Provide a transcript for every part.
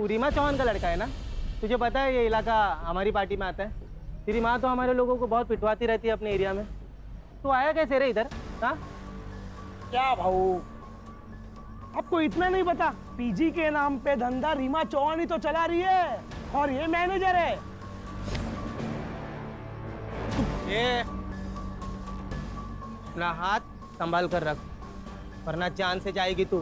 रीमा चौहान का लड़का है ना? तुझे पता है ये इलाका हमारी पार्टी में आता है। तेरी माँ तो हमारे लोगों को बहुत पिटवाती रहती है अपने एरिया में। तू आया कैसे रे इधर? हाँ क्या भाऊ, आपको इतना नहीं पता? पीजी के नाम पे धंधा रीमा चौहान ही तो चला रही है और ये मैनेजर है। ये अपना हाथ संभाल कर रख, वरना जान से जाएगी तू।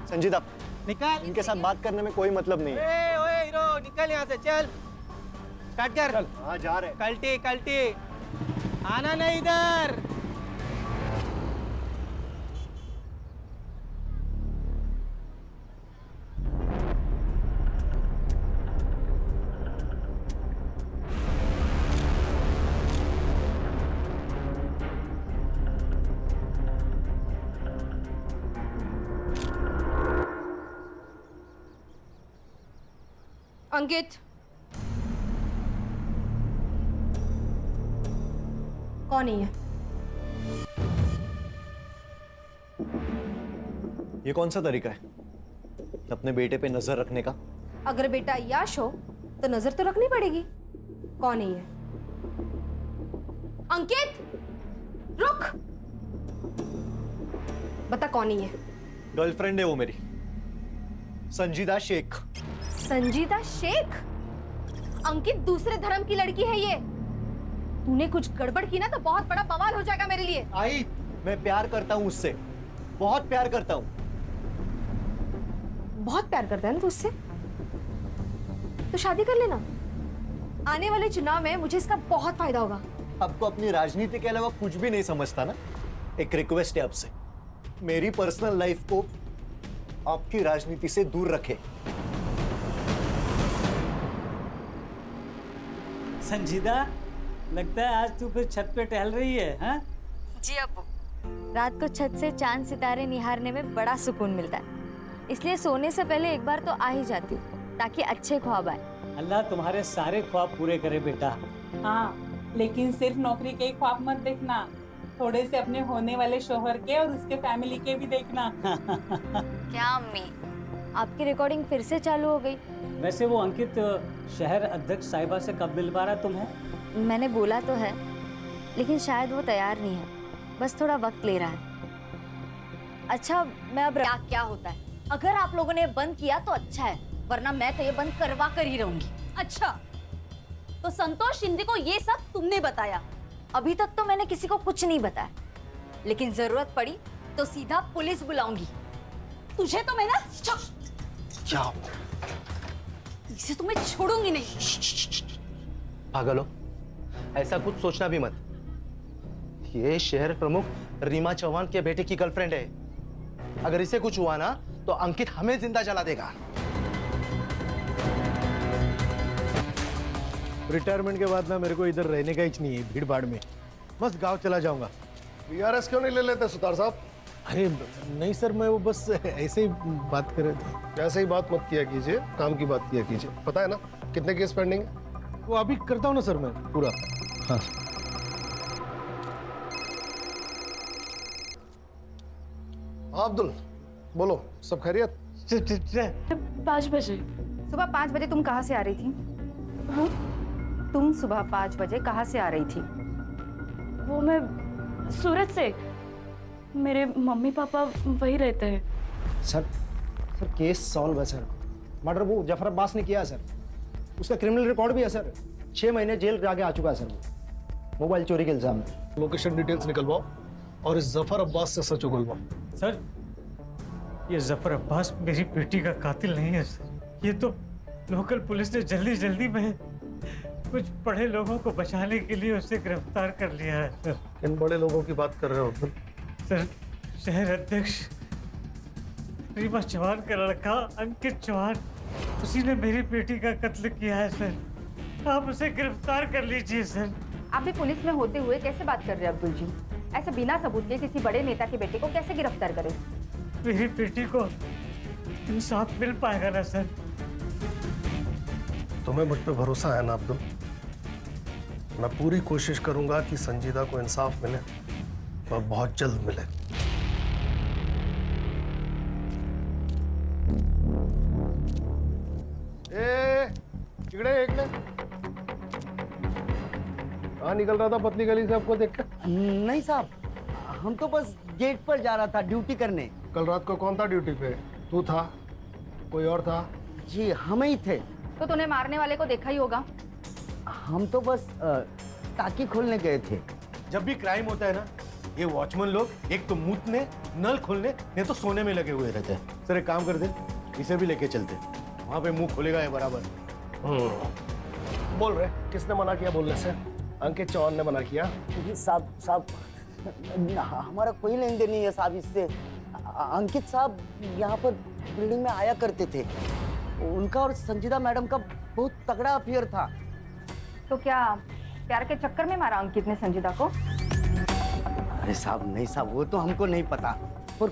संजीदा, निकल। इनके साथ बात करने में कोई मतलब नहीं है। ओए हीरो, निकल यहाँ से, चल स्टार्ट कर। हाँ जा रहे। कल्टी कल्टी, आना नहीं इधर। अंकित, कौन है ये? ये कौन सा तरीका है अपने बेटे पे नजर रखने का? अगर बेटा याश हो तो नजर तो रखनी पड़ेगी। कौन है ये? अंकित, रुक, बता कौन है ये? गर्लफ्रेंड है वो मेरी, संजीदा शेख। संजीदा शेख? अंकित, दूसरे धर्म की लड़की है ये। तूने कुछ गड़बड़ की ना तो बहुत बड़ा बवाल हो जाएगा मेरे लिए। आई, मैं प्यार करता हूँ उससे, बहुत प्यार करता हूँ। बहुत प्यार करता है ना तू उससे? तो शादी कर लेना। आने वाले चुनाव में मुझे इसका बहुत फायदा होगा। आपको अपनी राजनीति के अलावा कुछ भी नहीं समझता ना? एक रिक्वेस्ट है आपसे, मेरी पर्सनल लाइफ को आपकी राजनीति से दूर रखे। संजीदा, लगता है आज तू फिर छत पे टहल रही है, हाँ? जी अब्बू, रात को छत से चांद सितारे निहारने में बड़ा सुकून मिलता है, इसलिए सोने से पहले एक बार तो आ ही जाती हूँ ताकि अच्छे ख्वाब आए। अल्लाह तुम्हारे सारे ख्वाब पूरे करे बेटा। हाँ, लेकिन सिर्फ नौकरी के ही ख्वाब मत देखना, थोड़े से अपने होने वाले शोहर के और उसके फैमिली के भी देखना। क्या अम्मी, आपकी रिकॉर्डिंग फिर से चालू हो गई? वैसे वो अंकित शहर अध्यक्ष साहिबा से कब मिलवा रहा तुम्हें? मैंने बोला तो है, लेकिन शायद वो तैयार नहीं है, बस थोड़ा वक्त ले रहा है। अच्छा, मैं अब क्या क्या होता है? अगर आप लोगों ने बंद किया तो अच्छा है, वरना मैं तो ये बंद करवा कर ही रहूंगी। अच्छा, तो संतोष शिंदे को ये सब तुमने बताया? अभी तक तो मैंने किसी को कुछ नहीं बताया, लेकिन जरूरत पड़ी तो सीधा पुलिस बुलाऊंगी। तुझे तो मैं ना क्या इसे तो मैं छोड़ूंगी नहीं। पागल हो, ऐसा कुछ सोचना भी मत। ये शहर प्रमुख रीमा चौहान के बेटे की गर्लफ्रेंड है। अगर इसे कुछ हुआ ना तो अंकित हमें जिंदा जला देगा। रिटायरमेंट के बाद ना मेरे को इधर रहने का ही नहीं है, भीड़ भाड़ में बस गांव चला जाऊंगा। बीआरएस क्यों नहीं ले लेते सुतार साहब? अरे नहीं सर, मैं वो बस ऐसे ही बात कर रहे थे। ऐसे ही बात मत किया कीजिए, काम की बात किया कीजिए। पता है ना कितने केस पेंडिंग है? वो अभी करता हूँ ना सर मैं पूरा। हाँ अब्दुल, बोलो, सब खैरियत? 5 बजे। सुबह 5 बजे तुम कहाँ से आ रही थी? हाँ? तुम सुबह 5 बजे कहाँ से आ रही थी? वो मैं सूरत से, मेरे मम्मी पापा वही रहते हैं। सर केस सॉल्व है सर। मर्डर वो जफर अब्बास ने किया है सर, उसका क्रिमिनल रिकॉर्ड भी है सर। 6 महीने जेल जाके आ चुका है सर वो, मोबाइल चोरी के इल्जाम में। लोकेशन डिटेल्स निकलवाओ और इस जफर अब्बास से सच उगलवाओ। सर, ये जफर अब्बास मेरी बेटी का कातिल नहीं है सर। ये तो लोकल पुलिस ने जल्दी जल्दी में कुछ बड़े लोगों को बचाने के लिए उसे गिरफ्तार कर लिया है सर। किन बड़े लोगों की बात कर रहे हो अब्दुल? सर, शहर अध्यक्ष रीमा चौहान का लड़का अंकित चौहान, उसी ने मेरी बेटी का कत्ल किया है सर। आप उसे गिरफ्तार कर लीजिए सर। आप भी पुलिस में होते हुए कैसे बात कर रहे हैं अब्दुल जी? ऐसे बिना सबूत के किसी बड़े नेता के बेटे को कैसे गिरफ्तार करें? मेरी बेटी को इंसाफ मिल पाएगा ना सर? तुम्हें मुझ पे भरोसा है ना अब्दुल? मैं पूरी कोशिश करूंगा कि संजीदा को इंसाफ मिले और बहुत जल्द मिले। इकडे कहाँ निकल रहा था पतली गली से आपको देखकर? नहीं साहब, हम तो बस गेट पर जा रहा था ड्यूटी करने। कल रात को कौन था ड्यूटी पे? तू था? कोई और था? जी हम ही थे। तो तूने मारने वाले को देखा ही होगा। हम तो बस टाकी खोलने गए थे। जब भी क्राइम होता है ना, ये वॉचमैन लोग एक तो मूतने, नल खोलने, नहीं तो सोने में लगे हुए रहते हैं। सर एक काम कर दे, इसे भी लेके चलते, वहां पे मुंह खोलेगा ये बराबर। बोल रहे किसने मना किया बोलने से? अंकित चौहान ने मना किया। साहब हमारा कोई लेन देन नहीं है साहब इससे। अंकित साहब यहाँ पर बिल्डिंग में आया करते थे। उनका और संजीदा मैडम का बहुत तगड़ा अफेयर था। तो क्या प्यार के चक्कर में मारा अंकित ने संजीदा को? अरे साहब नहीं साहब, वो तो हमको नहीं पता, पर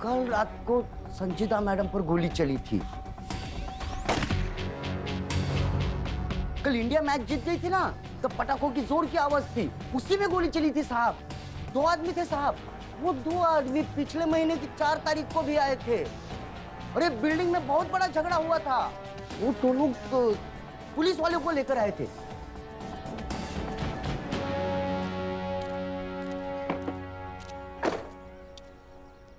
कल रात को संजीदा मैडम पर गोली चली थी। कल इंडिया मैच जीत गई थी ना, तो पटाखों की जोर की आवाज थी, उसी में गोली चली थी साहब। 2 आदमी थे साहब। वो 2 आदमी पिछले महीने की 4 तारीख को भी आए थे। अरे बिल्डिंग में बहुत बड़ा झगड़ा हुआ था। वो 2 लोग तो पुलिस वालों को लेकर आए थे।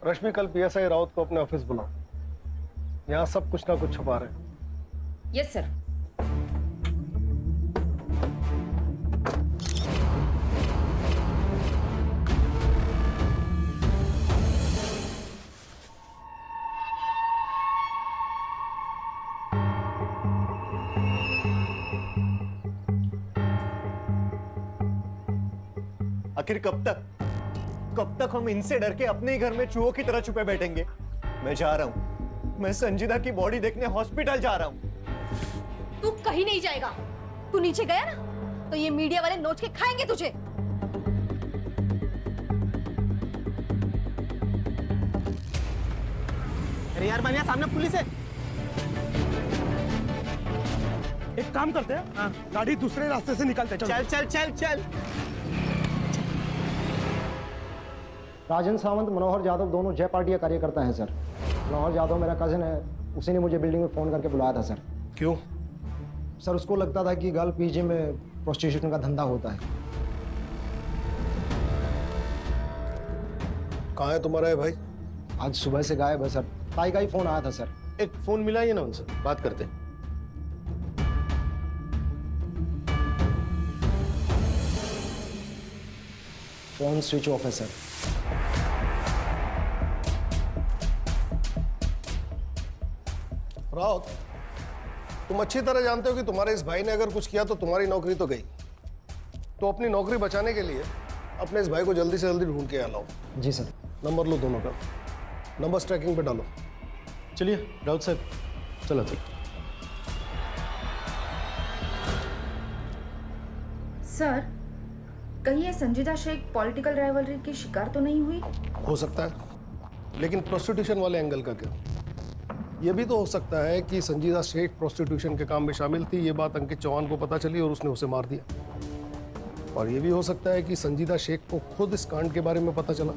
रश्मि, कल पीएसआई राउत को अपने ऑफिस बुलाओ। यहाँ सब कुछ ना कुछ छुपा रहे हैं। Yes sir. आखिर कब तक हम इनसे डर के अपने ही घर में चूहों की तरह छुपे बैठेंगे? मैं जा रहा हूं, मैं संजीदा की बॉडी देखने हॉस्पिटल जा रहा हूं। तू कहीं नहीं जाएगा। तू नीचे गया ना, तो ये मीडिया वाले नोच के खाएंगे तुझे। अरे यार मानिया, सामने पुलिस है। एक काम करते हैं, हाँ, गाड़ी दूसरे रास्ते से निकालते हैं। चल चल चल चल। राजेंद्र सावंत, मनोहर यादव दोनों जय पार्टी का कार्यकर्ता हैं सर। मनोहर यादव मेरा कजिन है, उसी ने मुझे बिल्डिंग में फ़ोन करके बुलाया था सर। क्यों? सर उसको लगता था कि गर्ल पीजी में प्रोस्टिट्यूशन का धंधा होता है। कहाँ है तुम्हारा भाई? आज सुबह से गायब है सर। ताई का ही फ़ोन आया था सर। एक फोन मिला ही ना उनसे, बात करते हैं। फ़ोन स्विच ऑफ है सर। राउत, तुम अच्छी तरह जानते हो कि तुम्हारे इस भाई ने अगर कुछ किया तो तुम्हारी नौकरी तो गई। तो अपनी नौकरी बचाने के लिए अपने इस भाई को जल्दी से जल्दी ढूंढ के लाओ। जी सर। नंबर लो दोनों का, नंबर ट्रैकिंग पे डालो। चलिए राउत साहब, चलो चलो। सर, कहीं ये संजीदा शेख पॉलिटिकल राइवलरी की शिकार तो नहीं हुई? हो सकता है, लेकिन प्रोस्टिट्यूशन वाले एंगल का क्या? यह भी तो हो सकता है कि संजीदा शेख प्रोस्टिट्यूशन के काम में शामिल थी, ये बात अंकित चौहान को पता चली और उसने उसे मार दिया। और यह भी हो सकता है कि संजीदा शेख को खुद इस कांड के बारे में पता चला।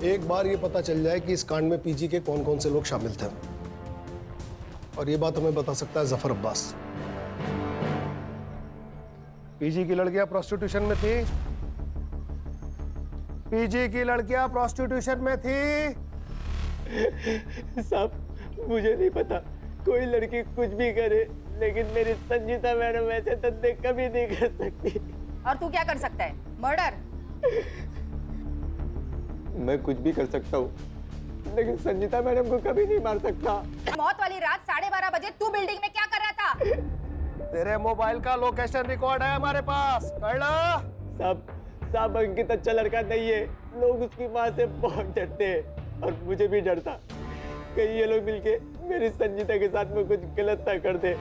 एक बार ये पता चल जाए कि इस कांड में पीजी के कौन कौन से लोग शामिल थे, और ये बात हमें बता सकता है जफर अब्बास। पीजी की लड़कियां प्रोस्टिट्यूशन में थी। पीजी की लड़कियां प्रोस्टिट्यूशन में थी। साहब, मुझे नहीं पता, कोई लड़की कुछ भी करे, लेकिन मेरी संजीदा मैडम ऐसे धंधे कभी नहीं कर सकती। और तू क्या कर सकता है? मर्डर? मैं कुछ भी कर सकता हूँ, लेकिन संजीदा मैडम को कभी नहीं मार सकता। मौत वाली रात 12:30 बजे तू बिल्डिंग में क्या कर रहा था? तेरे मोबाइल का लोकेशन रिकॉर्ड है हमारे पास, कर लो। साहब अंकित अच्छा लड़का नहीं है, लोग उसकी माँ से बहुत डरते हैं और मुझे भी डरता। कहीं ये लोग मिलके मेरी संजीता के साथ में कुछ गलत ना कर दे,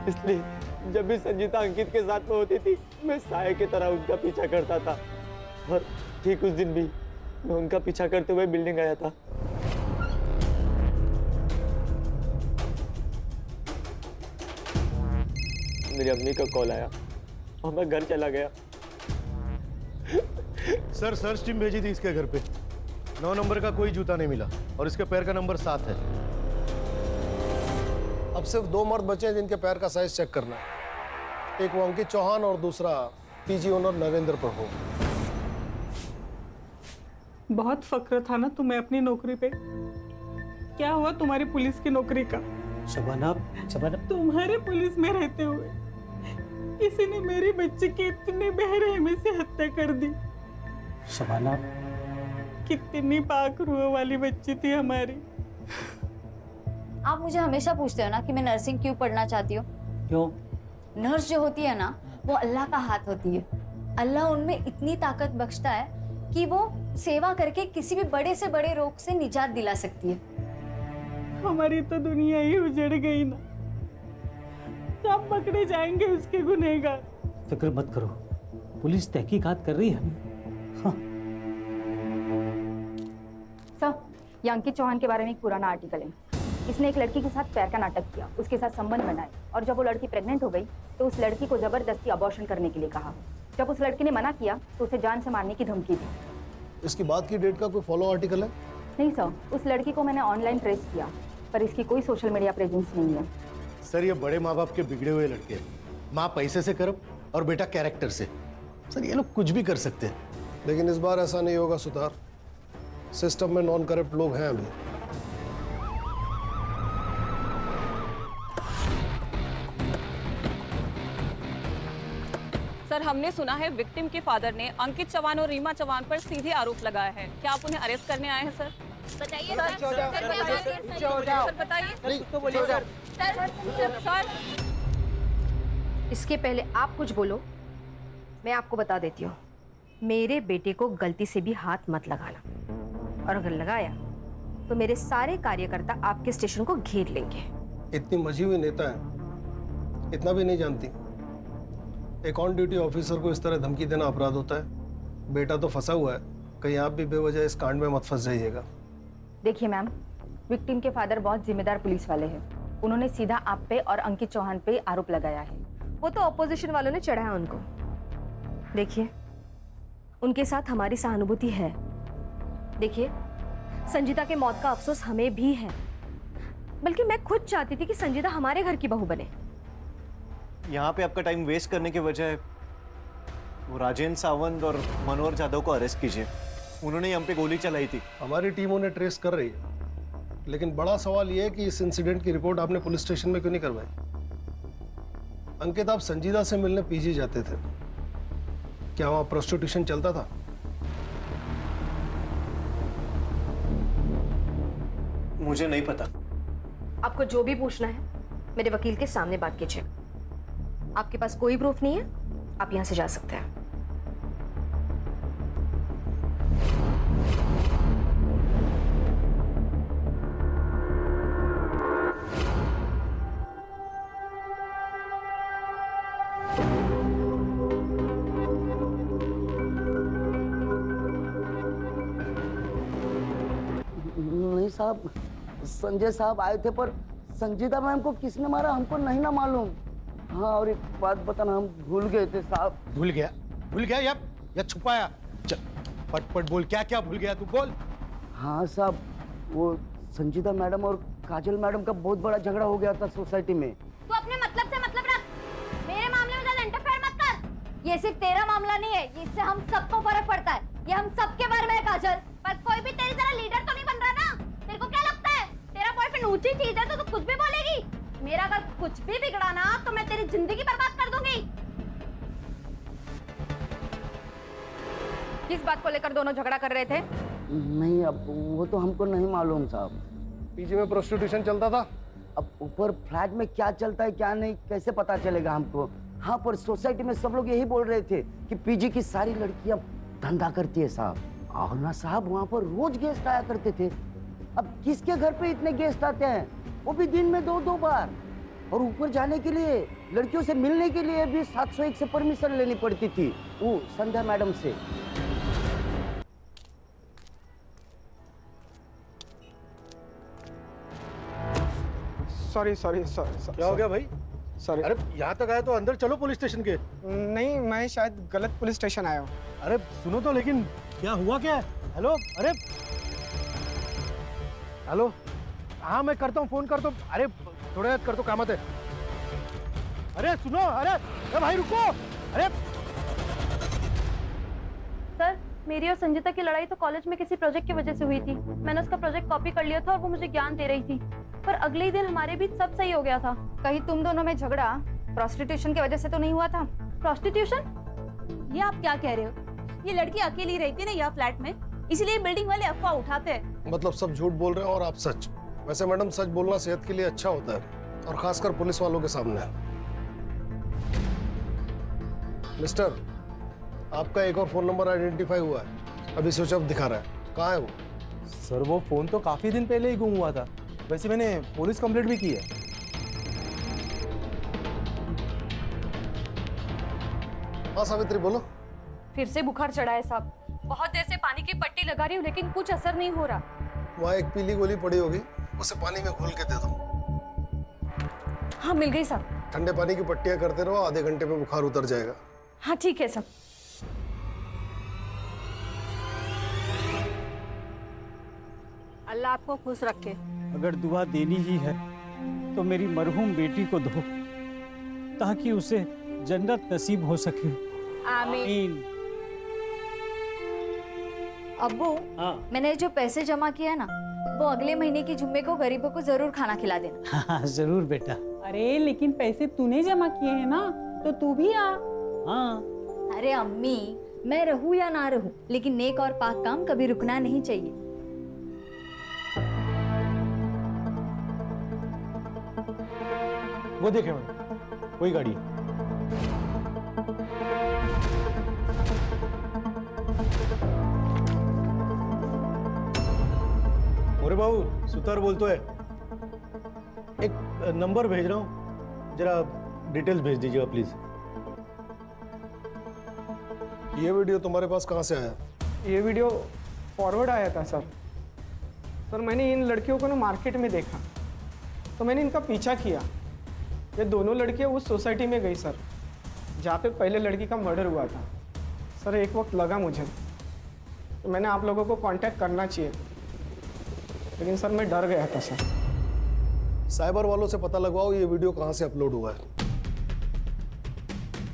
इसलिए जब भी संजीता अंकित के साथ में होती थी, मैं साये की तरह उनका पीछा करता था। और ठीक उस दिन भी मैं उनका पीछा करते हुए बिल्डिंग आया था। मेरी अम्मी का कॉल आया और मैं घर चला गया। सर सर्च टीम भेजी थी इसके घर पे, 9 नंबर का कोई जूता नहीं मिला और इसके पैर का नंबर 7 है। अब सिर्फ 2 मर्द बचे हैं जिनके पैर का साइज चेक करना है। एक वो अंकित चौहान और दूसरा पीजी ओनर नरेंद्र प्रभु। बहुत फक्र था ना तुम्हें अपनी नौकरी पे। क्या हुआ तुम्हारी पुलिस की नौकरी का? शबाना, तुम्हारे पुलिस में रहते हुए किसी ने मेरी बच्ची की इतनी बेरहमी से हत्या कर दी। शबाना, कितनी पाक रूह वाली बच्ची थी हमारी। आप मुझे हमेशा पूछते हो ना कि मैं नर्सिंग क्यों पढ़ना चाहती हूँ। क्यों? नर्स जो होती है ना, वो अल्लाह का हाथ होती है। अल्लाह उनमें इतनी ताकत बख्शता है कि वो सेवा करके किसी भी बड़े से बड़े रोग से निजात दिला सकती है। हमारी तो दुनिया ही उजड़ गई ना। कब पकड़े जाएंगे उसके गुनहगार? फिक्र मत करो, पुलिस तहकीकात कर रही है। हाँ। सर, ये अंकित चौहान के बारे में एक पुराना आर्टिकल है। इसने एक लड़की के साथ प्यार का नाटक किया, उसके साथ संबंध बनाए, और जब वो लड़की प्रेग्नेंट हो गई तो उस लड़की को जबरदस्ती अबॉर्शन करने के लिए कहा। जब उस लड़की ने मना किया तो उसे जान से मारने की धमकी दी। इसकी बात की डेट का कोई फॉलो आर्टिकल है? नहीं सर, उस लड़की को मैंने ऑनलाइन ट्रेस किया, पर इसकी कोई सोशल मीडिया प्रेजेंस नहीं है। सर, ये बड़े माँ बाप के बिगड़े हुए लड़के हैं। माँ पैसे से करप और बेटा कैरेक्टर से। सर, ये लोग कुछ भी कर सकते हैं। लेकिन इस बार ऐसा नहीं होगा सुतार। सिस्टम में नॉन करप्ट लोग हैं अभी। सर, हमने सुना है विक्टिम के फादर ने अंकित चौहान और रीमा चौहान पर सीधे आरोप लगाया है। क्या आप उन्हें अरेस्ट करने आए हैं सर? बताइए सर, इसके पहले आप कुछ बोलो, मैं आपको बता देती हूँ। मेरे बेटे को गलती से भी हाथ मत लगाना, और अगर लगाया तो मेरे सारे कार्यकर्ता आपके स्टेशन को घेर लेंगे। इतनी मजी हुई नेता है, इतना भी नहीं जानती। एक ऑन ड्यूटी ऑफिसर को इस तरह धमकी देना अपराध होता है। बेटा तो फंसा हुआ है, कहीं आप भी बेवजह इस कांड में मत फंस जाइएगा। देखिए मैम, विक्टिम के फादर बहुत जिम्मेदार पुलिस वाले हैं। उन्होंने सीधा आप पे और अंकित चौहान पे आरोप लगाया है। वो तो ऑपोजिशन वालों ने चढ़ाया उनको। देखिए, उनके साथ हमारी सहानुभूति है। देखिए, संजीता के मौत का अफसोस हमें भी है, बल्कि मैं खुद चाहती थी कि संजीता हमारे घर की बहू बने। यहाँ पे आपका टाइम वेस्ट करने के बजाय वो राजेंद्र सावंत और मनोहर जाधव को अरेस्ट कीजिए। उन्होंने ही हम पे गोली चलाई थी। हमारी टीम उन्हें ट्रेस कर रही है, लेकिन बड़ा सवाल यह है कि इस इंसिडेंट की रिपोर्ट आपने पुलिस स्टेशन में क्यों नहीं करवाई? अंकित, आप संजीदा से मिलने पीजी जाते थे, क्या वहां प्रोस्टिट्यूशन चलता था? मुझे नहीं पता। आपको जो भी पूछना है मेरे वकील के सामने बात कीजिए। आपके पास कोई प्रूफ नहीं है, आप यहां से जा सकते हैं। नहीं साहब, संजय साहब आए थे, पर संजीदा मैम को किसने मारा हमको नहीं ना मालूम। हाँ, और एक बात बताना, हम भूल गए थे साहब। भूल गया या छुपाया? चल पट बोल, क्या क्या भूल गया तू, बोल। हाँ साहब, वो संजीदा मैडम और काजल मैडम का बहुत बड़ा झगड़ा हो गया था सोसाइटी में। तू अपने मतलब से मतलब रख, मेरे मामले में ज्यादा इंटरफेयर मत कर। ये सिर्फ तेरा मामला नहीं है, इससे हम सबको फर्क पड़ता है। ये हम सबके बारे में है काजल, पर कोई भी तेरी तरह लीडर तो नहीं बन रहा ना। तेरे को क्या लगता है तेरा बॉयफ्रेंड ऊंची चीज है तो तू कुछ भी बोलेगी? मेरा अगर कुछ भी बिगड़ा ना तो मैं तेरी जिंदगी बर्बाद कर दूंगी। किस बात को लेकर दोनों झगड़ा कर रहे थे? नहीं, अब वो तो हमको नहीं मालूम साहब। पीजी में प्रोस्टिट्यूशन चलता था। अब ऊपर फ्लैट में क्या चलता है क्या नहीं कैसे पता चलेगा हमको? हाँ, पर सोसाइटी में सब लोग यही बोल रहे थे कि पीजी की सारी लड़कियां धंधा करती है साहब। और ना साहब, वहाँ पर रोज गेस्ट आया करते थे। अब किसके घर पे इतने गेस्ट आते हैं, वो भी दिन में 2-2 बार। और ऊपर जाने के लिए, लड़कियों से मिलने के लिए भी 701 से परमिशन लेनी पड़ती थी, वो संध्या मैडम से। सॉरी। क्या हो गया भाई? सॉरी। अरे यहाँ तक आया तो अंदर चलो पुलिस स्टेशन के। नहीं, मैं शायद गलत पुलिस स्टेशन आया हूँ। अरे सुनो तो, लेकिन क्या हुआ क्या? हेलो, अरे हेलो, हाँ मैं करता हूँ, फोन करता हूँ। अरे थोड़ा याद कर तो कामत है। अरे सुनो, अरे भाई रुको, अरे सर, मेरी और संजीता की लड़ाई तो कॉलेज में किसी प्रोजेक्ट की वजह से हुई थी। मैंने उसका प्रोजेक्ट कॉपी कर लिया था और वो मुझे ज्ञान दे रही थी, पर अगले ही दिन हमारे बीच सब सही हो गया था। कहीं तुम दोनों में झगड़ा प्रोस्टिट्यूशन की वजह से तो नहीं हुआ था? प्रोस्टिट्यूशन? ये आप क्या कह रहे हो? ये लड़की अकेली रहती है ना यहाँ फ्लैट में, इसलिए बिल्डिंग वाले अफवाह उठाते हैं। मतलब सब झूठ बोल रहे हैं और आप सच। वैसे मैडम, सच बोलना सेहत के लिए अच्छा होता है, और खासकर पुलिस वालों के सामने। मिस्टर, आपका एक और फोन नंबर आइडेंटिफाई हुआ है, अभी स्विच ऑफ दिखा रहा है। कहाँ है वो? सर वो फोन तो काफी दिन पहले ही गुम हुआ था। वैसे मैंने पुलिस कंप्लेंट भी की है। हाँ सावित्री, बोलो। फिर से बुखार चढ़ा है साहब। बहुत देर से पानी की पट्टी लगा रही हूँ लेकिन कुछ असर नहीं हो रहा। वहाँ एक पीली गोली पड़ी होगी, उसे पानी में घोल के दे दो। हाँ मिल गई साहब। ठंडे पानी की पट्टियां करते रहो, आधे घंटे में बुखार उतर जाएगा। हाँ ठीक है साहब। अल्लाह आपको खुश रखे। अगर दुआ देनी ही है तो मेरी मरहूम बेटी को दो, ताकि उसे जन्नत नसीब हो सके। आमीन। अब्बू, मैंने जो पैसे जमा किया है ना, वो अगले महीने की जुम्मे को गरीबों को जरूर खाना खिला देना। हाँ जरूर बेटा। अरे लेकिन पैसे तूने जमा किए हैं ना, तो तू भी आ। हाँ। अरे अम्मी, मैं रहूं या ना रहूं, लेकिन नेक और पाक काम कभी रुकना नहीं चाहिए। वो देखे मैडम, वही गाड़ी है। अरे बाबू, सुतार बोलतो है। एक नंबर भेज रहा हूँ, जरा डिटेल्स भेज दीजिएगा प्लीज। ये वीडियो तुम्हारे पास कहाँ से आया? ये वीडियो फॉरवर्ड आया था सर। सर मैंने इन लड़कियों को ना मार्केट में देखा, तो मैंने इनका पीछा किया। ये दोनों लड़कियां उस सोसाइटी में गई सर, जहाँ पे पहले लड़की का मर्डर हुआ था। सर एक वक्त लगा मुझे, तो मैंने आप लोगों को कांटेक्ट करना चाहिए, लेकिन सर मैं डर गया था सर। साइबर वालों से पता लगवाओ ये वीडियो कहाँ से अपलोड हुआ है।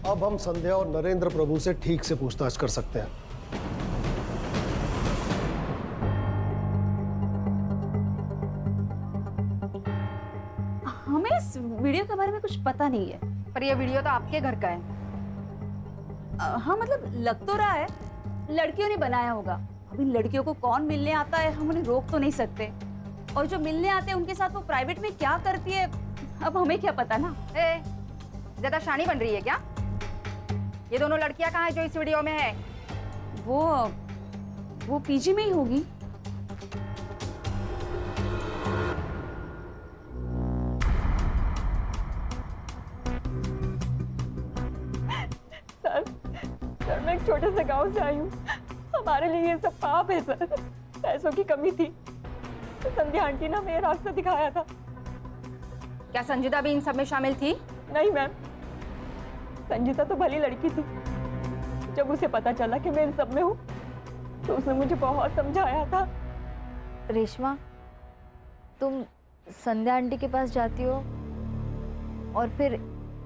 अब हम संध्या और नरेंद्र प्रभु से ठीक से पूछताछ कर सकते हैं। हमें इस वीडियो के बारे में कुछ पता नहीं है। पर ये वीडियो तो आपके घर का है। हाँ मतलब लग तो रहा है लड़कियों ने बनाया होगा। अभी लड़कियों को कौन मिलने आता है हम उन्हें रोक तो नहीं सकते, और जो मिलने आते हैं उनके साथ वो प्राइवेट में क्या करती है अब हमें क्या पता ना। ज्यादा शानी बन रही है क्या? ये दोनों लड़कियां कहाँ है जो इस वीडियो में है? वो पीजी में ही होगी। सर मैं एक छोटे से गांव से आई हूँ। हमारे लिए ये सब पाप है सर। पैसों की कमी थी तो संध्या आंटी ने हमें रास्ता दिखाया था। क्या संजीता भी इन सब में शामिल थी? नहीं मैम, संजीता तो भली लड़की थी। जब उसे पता चला कि मैं इन सब में हूँ तो उसने मुझे बहुत समझाया था। रेशमा, तुम संध्या आंटी के पास जाती हो और फिर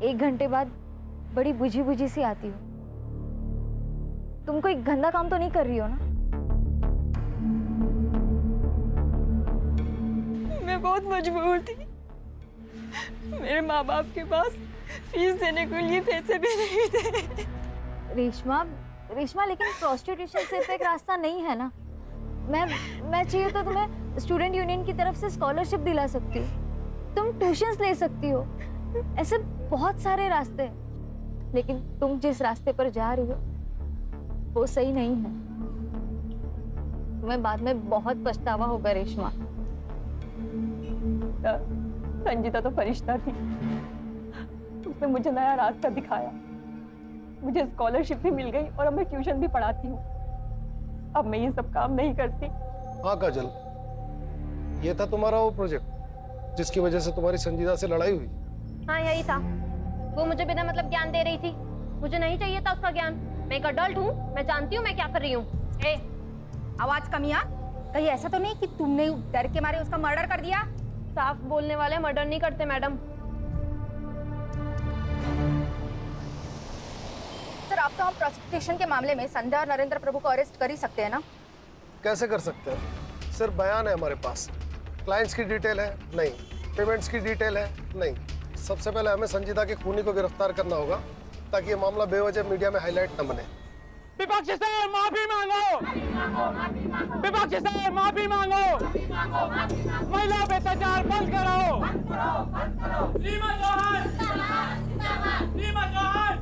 1 घंटे बाद बड़ी बुझी बुझी सी आती हो। तुम कोई गंदा काम तो नहीं कर रही हो ना? मैं बहुत मजबूर थी। मेरे माँ बाप के पास फीस देने के लिए पैसे भी नहीं थे। रेशमा लेकिन प्रोस्टिट्यूशन सिर्फ एक रास्ता नहीं है ना। मैं चाहिए तो तुम्हें स्टूडेंट यूनियन की तरफ से स्कॉलरशिप दिला सकती हूँ, तुम ट्यूशंस ले सकती हो। ऐसे बहुत सारे रास्ते हैं, लेकिन तुम जिस रास्ते पर जा रही हो वो सही नहीं है। तुम्हें बाद में बहुत पछतावा होगा रेशमा। संजीता तो फरिश्ता थी, उसने मुझे नया रास्ता दिखाया। मुझे स्कॉलरशिप भी मिल गई और अब मैं ट्यूशन भी पढ़ाती हूँ। अब मैं ये सब काम नहीं करती। हाँ काजल, ये था तुम्हारा वो प्रोजेक्ट जिसकी वजह से तुम्हारी संजीता से लड़ाई हुई? हाँ यही था। वो मुझे बिना मतलब ज्ञान दे रही थी। मुझे नहीं चाहिए था उसका ज्ञान। मैं एक अडल्ट हूँ, मैं जानती हूँ मैं क्या कर रही हूँ। आवाज कमिया, कहीं ऐसा तो नहीं कि तुमने डर के मारे उसका मर्डर कर दिया? साफ बोलने वाले मर्डर नहीं करते मैडम। सर आप तो हम प्रोसिक्यूशन के मामले में संध्या और नरेंद्र प्रभु को अरेस्ट कर ही सकते हैं ना? कैसे कर सकते हैं? सिर्फ बयान है हमारे पास, क्लाइंट्स की डिटेल है नहीं, पेमेंट्स की डिटेल है नहीं। सबसे पहले हमें संजीदा के खूनी को गिरफ्तार करना होगा ताकि ये मामला बेवजह मीडिया में हाईलाइट न बने। विपक्ष से माफी मांगो, विपक्ष से माफी मांगो, महिला पे अत्याचार बंद करो। रीमा चौहान, रीमा चौहान,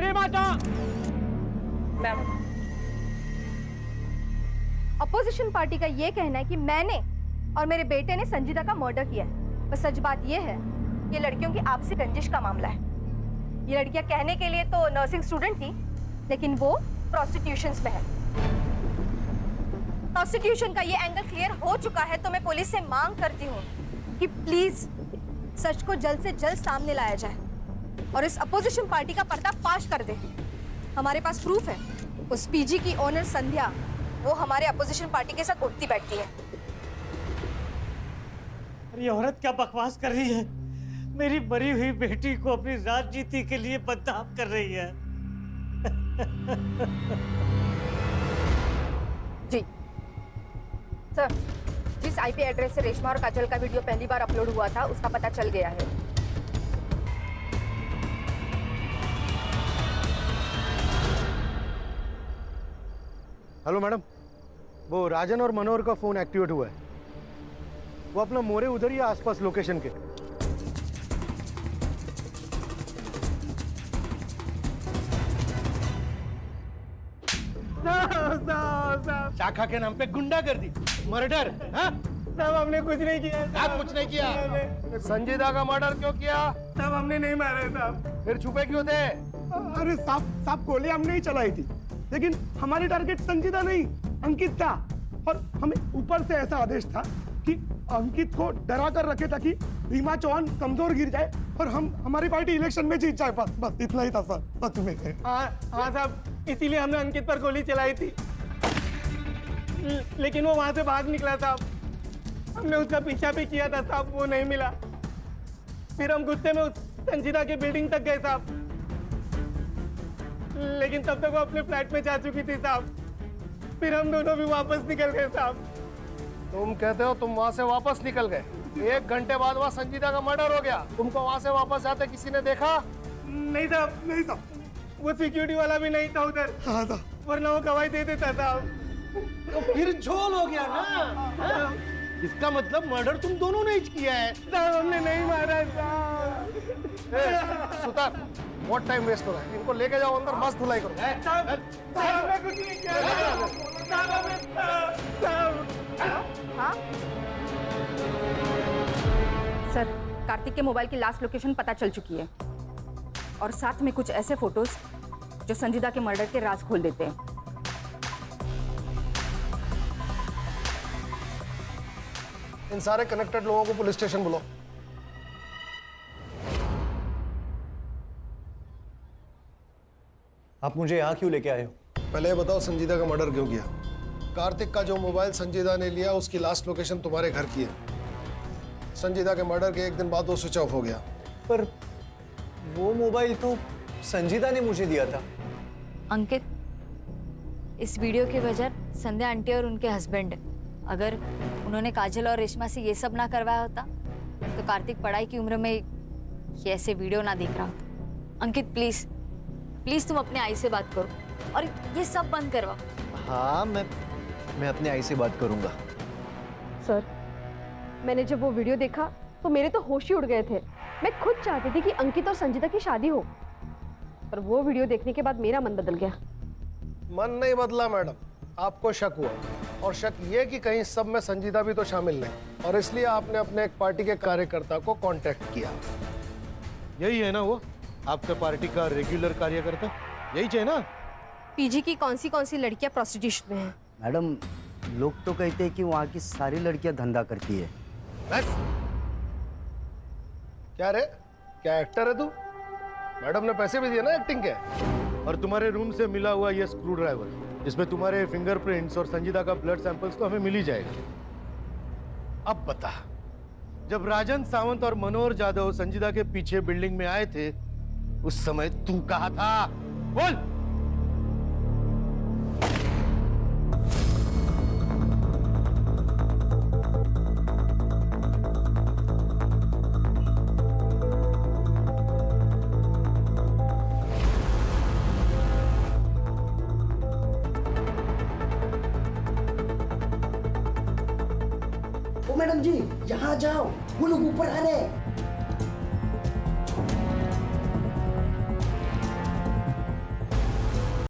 रीमा चौहान। अपोजिशन पार्टी का ये कहना है कि मैंने और मेरे बेटे ने संजीदा का मर्डर किया है। पर सच बात ये है कि लड़कियों की आपसी रंजिश का मामला है। ये लड़कियां कहने के लिए तो नर्सिंग स्टूडेंट थी, लेकिन वो प्रोस्टिट्यूशन में है। प्रोस्टिट्यूशन का ये एंगल क्लियर हो चुका है, तो मैं पुलिस से मांग करती हूँ कि प्लीज सच को जल्द से जल्द सामने लाया जाए और इस अपोजिशन पार्टी का पर्दाफाश कर दे। हमारे पास प्रूफ है, उस पीजी की ओनर संध्या वो हमारे अपोजिशन पार्टी के साथ उठती बैठती है। ये औरत क्या बकवास कर रही है? मेरी मरी हुई बेटी को अपनी राजनीति के लिए बदनाम कर रही है। जी सर, जिस आईपी एड्रेस से रेशमा और काजल का वीडियो पहली बार अपलोड हुआ था उसका पता चल गया है। हेलो मैडम, वो राजन और मनोहर का फोन एक्टिवेट हुआ है। वो अपना मोरे उधर ही आसपास लोकेशन के। शाखा के नाम पे गुंडागर्दी, मर्डर। साहब हमने कुछ नहीं किया। आप कुछ नहीं किया? संजीदा का मर्डर क्यों किया? साहब हमने नहीं मारा है साहब। फिर छुपे क्यों थे? अरे साहब गोली हमने ही चलाई थी, लेकिन हमारी टारगेट संजीदा नहीं अंकित था, और हमें ऊपर से ऐसा आदेश था कि अंकित को डरा कर रखे ताकि रीमा चौहान कमजोर गिर जाए और हमारी पार्टी इलेक्शन में जीत जाए। बस इतना ही था सर, सच में। हाँ साहब, इसीलिए हमने अंकित पर गोली चलाई थी, लेकिन वो वहां से भाग निकला साहब। हमने उसका पीछा भी किया था साहब, वो नहीं मिला। फिर हम गुस्से में उस संजीदा की बिल्डिंग तक गए साहब, लेकिन तब तक वो अपने फ्लैट में जा चुकी थी साहब। फिर हम दोनों भी वापस निकल गए साहब। तुम कहते हो तुम वहां से वापस निकल गए? 1 घंटे बाद वहां संजीदा का मर्डर हो गया। तुमको वहां से वापस जाते किसी ने देखा? नहीं साहब, नहीं साहब, वो सिक्योरिटी वाला भी नहीं था उधर। हाँ साहब, वरना वो गवाही दे देता साहब। तो फिर झोल हो गया ना। इसका मतलब मर्डर तुम दोनों ने ही किया है। साहब हमने नहीं मारा साहब। सुतार, बहुत टाइम वेस्ट हो रहा है, इनको लेके जाओ अंदर, मस्त धुलाई करो। साहब हमने कुछ नहीं किया साहब। हाँ सर, कार्तिक के मोबाइल की लास्ट लोकेशन पता चल चुकी है, और साथ में कुछ ऐसे फोटोज जो संजीदा के मर्डर के राज खोल देते हैं। इन सारे कनेक्टेड लोगों को पुलिस स्टेशन बुलाओ। आप मुझे यहाँ क्यों लेके आए हो? पहले ये बताओ संजीदा का मर्डर क्यों किया? कार्तिक का जो मोबाइल संजीदा ने लिया उसकी लास्ट लोकेशन तुम्हारे घर की है। संजीदा के मर्डर के 1 दिन बाद वो स्विच ऑफ हो गया। पर वो मोबाइल तो संजीदा ने मुझे दिया था। अंकित, इस वीडियो की वजह संध्या आंटी और उनके हस्बैंड है। अगर उन्होंने काजल और रेशमा से ये सब ना करवाया होता तो कार्तिक पढ़ाई की उम्र में ये ऐसे वीडियो ना देख रहा होता। अंकित प्लीज प्लीज तुम अपने आई से बात करो और ये सब बंद करवाओ। हाँ, मैं अपने आई से बात करूंगा। सर, मैंने जब वो वीडियो देखा तो मेरे तो होश ही उड़ गए थे। मैं खुद चाहती थी कि अंकित और संजीदा की शादी हो, पर वो वीडियो देखने के बाद मेरा मन बदल गया। मन नहीं बदला मैडम, आपको शक हुआ, और शक ये कि कहीं सब में संजीदा भी तो शामिल नहीं, और इसलिए आपने अपने एक पार्टी के कार्यकर्ता को कांटेक्ट किया। यही है ना वो आपका पार्टी का रेगुलर कार्यकर्ता? यही चाहिए ना? पीजी की कौन सी लड़कियां प्रोस्टिट्यूशन में हैं? मैडम, लोग तो कहते हैं कि वहाँ की सारी लड़कियां धंधा करती है। बस क्या रे, क्या एक्टर है तू? मैडम ने पैसे भी दिए ना एक्टिंग के। और तुम्हारे रूम से मिला हुआ ये स्क्रू ड्राइवर, इसमें तुम्हारे फिंगरप्रिंट्स और संजीदा का ब्लड सैंपल्स तो हमें मिल ही जाएगा। अब बता, जब राजन सावंत और मनोहर जाधव संजीदा के पीछे बिल्डिंग में आए थे, उस समय तू कहाँ था? बोल। ओ मैडम जी, यहाँ जाओ, वो लोग ऊपर आ रहे हैं।